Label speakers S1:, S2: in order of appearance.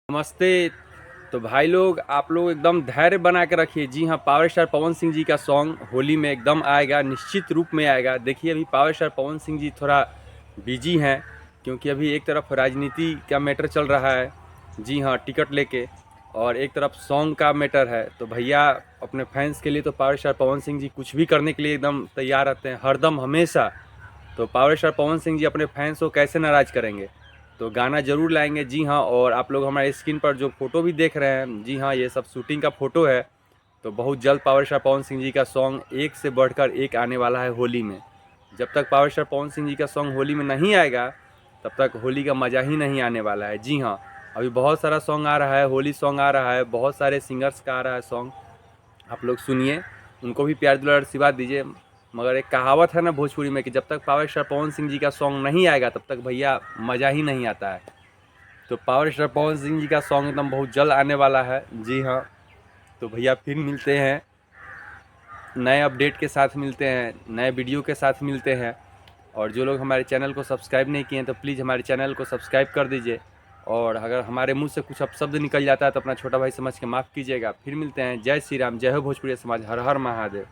S1: नमस्ते। तो भाई लोग आप लोग एकदम धैर्य बना के रखिए। जी हाँ, पावर स्टार पवन सिंह जी का सॉन्ग होली में एकदम आएगा, निश्चित रूप में आएगा। देखिए अभी पावर स्टार पवन सिंह जी थोड़ा बिजी हैं, क्योंकि अभी एक तरफ राजनीति का मैटर चल रहा है। जी हाँ, टिकट लेके, और एक तरफ सॉन्ग का मैटर है। तो भैया अपने फैंस के लिए तो पावर स्टार पवन सिंह जी कुछ भी करने के लिए एकदम तैयार रहते हैं, हरदम हमेशा। तो पावर स्टार पवन सिंह जी अपने फैंस को कैसे नाराज़ करेंगे, तो गाना ज़रूर लाएंगे। जी हाँ, और आप लोग हमारे स्क्रीन पर जो फ़ोटो भी देख रहे हैं, जी हाँ, ये सब शूटिंग का फ़ोटो है। तो बहुत जल्द पावर स्टार पवन सिंह जी का सॉन्ग एक से बढ़कर एक आने वाला है होली में। जब तक पावर स्टार पवन सिंह जी का सॉन्ग होली में नहीं आएगा, तब तक होली का मज़ा ही नहीं आने वाला है। जी हाँ, अभी बहुत सारा सॉन्ग आ रहा है, होली सॉन्ग आ रहा है, बहुत सारे सिंगर्स का आ रहा है सॉन्ग। आप लोग सुनिए, उनको भी प्यार दुलार आशीर्वाद दीजिए। मगर एक कहावत है ना भोजपुरी में कि जब तक पावर स्टार पवन सिंह जी का सॉन्ग नहीं आएगा, तब तक भैया मज़ा ही नहीं आता है। तो पावर स्टार पवन सिंह जी का सॉन्ग एकदम बहुत जल्द आने वाला है। जी हाँ, तो भैया फिर मिलते हैं, नए अपडेट के साथ मिलते हैं, नए वीडियो के साथ मिलते हैं। और जो लोग हमारे चैनल को सब्सक्राइब नहीं किए हैं, तो प्लीज़ हमारे चैनल को सब्सक्राइब कर दीजिए। और अगर हमारे मुंह से कुछ अपशब्द निकल जाता है तो अपना छोटा भाई समझ के माफ़ कीजिएगा। फिर मिलते हैं। जय श्री राम, जय हो भोजपुरी समाज, हर हर महादेव।